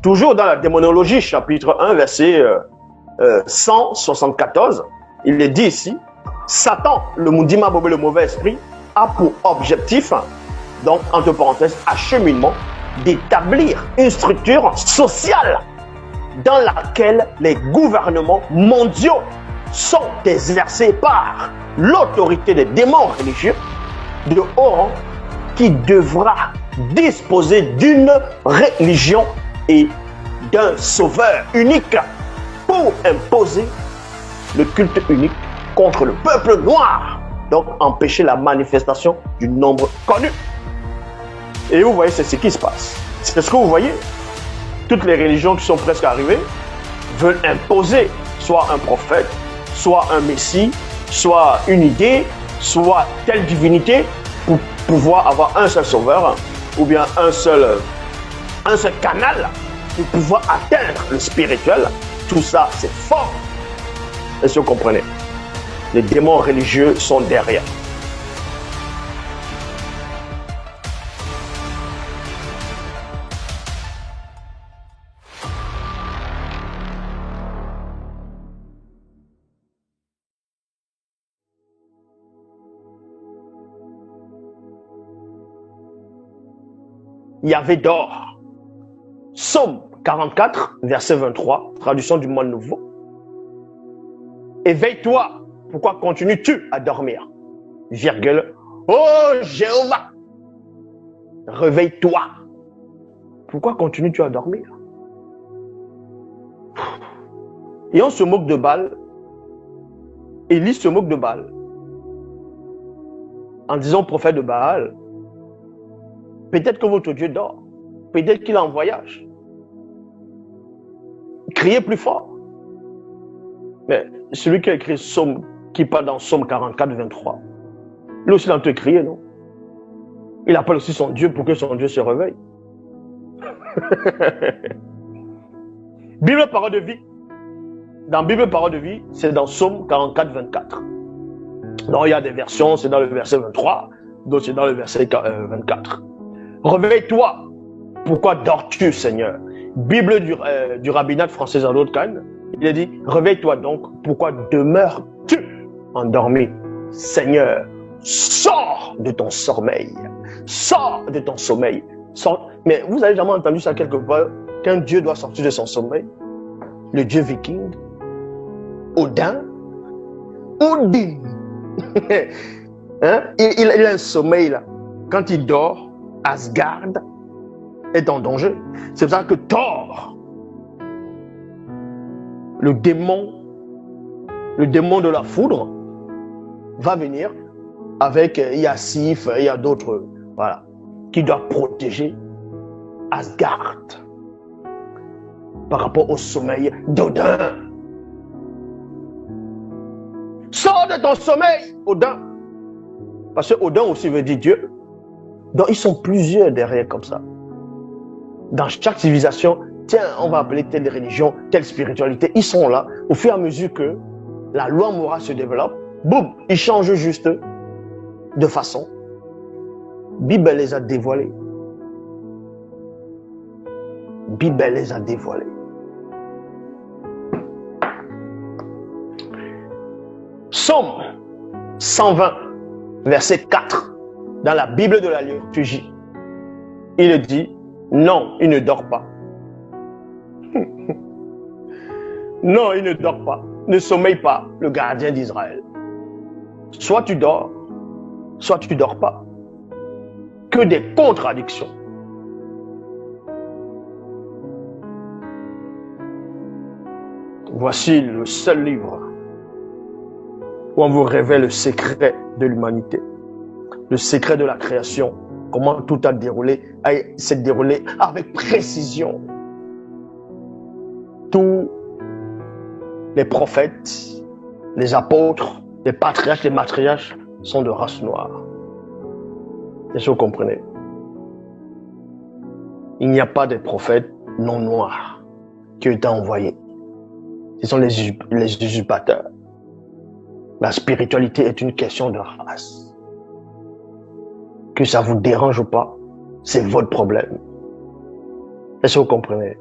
Toujours dans la démonologie, chapitre 1, verset 174, il est dit ici, Satan, le Mundima Bobé, le mauvais esprit, a pour objectif, donc entre parenthèses, acheminement, d'établir une structure sociale dans laquelle les gouvernements mondiaux sont exercés par l'autorité des démons religieux de haut rang qui devra disposer d'une religion et d'un sauveur unique pour imposer le culte unique contre le peuple noir, donc empêcher la manifestation du nombre connu. Et vous voyez, c'est ce qui se passe. C'est ce que vous voyez. Toutes les religions qui sont presque arrivées veulent imposer soit un prophète, soit un messie, soit une idée, soit telle divinité pour pouvoir avoir un seul sauveur ou bien un seul canal pour pouvoir atteindre le spirituel. Tout ça, c'est fort. Est-ce que vous comprenez? Les démons religieux sont derrière. Yahvé dort. Psaume 44, verset 23, traduction du Monde Nouveau. Éveille-toi. Pourquoi continues-tu à dormir? Virgule. Oh Jéhovah, réveille-toi. Pourquoi continues-tu à dormir? Et on se moque de Baal. Élie se moque de Baal. En disant au prophète de Baal, peut-être que votre Dieu dort. Peut-être qu'il est en voyage. Criez plus fort. Mais celui qui a écrit Psaume, qui parle dans Psaume 44, 23, lui aussi il a en train de crier, non? Il appelle aussi son Dieu pour que son Dieu se réveille. Bible parole de vie. Dans Bible parole de vie, c'est dans Psaume 44, 24. Donc il y a des versions, c'est dans le verset 23, d'autres c'est dans le verset 24. Réveille-toi. Pourquoi dors-tu, Seigneur? Bible du rabbinat français Zadok Khan, il a dit, réveille-toi donc, pourquoi demeures-tu endormi? Seigneur, sors de ton sommeil. Sors de ton sommeil. Sors. Mais vous avez jamais entendu ça quelque part, qu'un Dieu doit sortir de son sommeil? Le Dieu viking, Odin, Odin. Hein? Il a un sommeil là. Quand il dort, Asgard est en danger. C'est pour ça que Thor, le démon de la foudre, va venir avec Yassif, il y a d'autres, voilà, qui doivent protéger Asgard par rapport au sommeil d'Odin. Sors de ton sommeil, Odin. Parce que Odin aussi veut dire Dieu. Donc ils sont plusieurs derrière comme ça. Dans chaque civilisation, tiens, on va appeler telle religion, telle spiritualité. Ils sont là. Au fur et à mesure que la loi morale se développe, boum, ils changent juste de façon. Bible les a dévoilés. Bible les a dévoilés. Psaume 120, verset 4, dans la Bible de la liturgie, il dit, non, il ne dort pas. Non, il ne dort pas. Ne sommeille pas, le gardien d'Israël. Soit tu dors, soit tu ne dors pas. Que des contradictions. Voici le seul livre où on vous révèle le secret de l'humanité, le secret de la création, comment tout a déroulé, s'est déroulé avec précision. Tous les prophètes, les apôtres, les patriarches, les matriarches sont de race noire. Est-ce que vous comprenez? Il n'y a pas de prophètes non noirs qui ont été envoyés. Ce sont les usurpateurs. La spiritualité est une question de race. Que ça vous dérange ou pas, c'est votre problème. Est-ce que vous comprenez?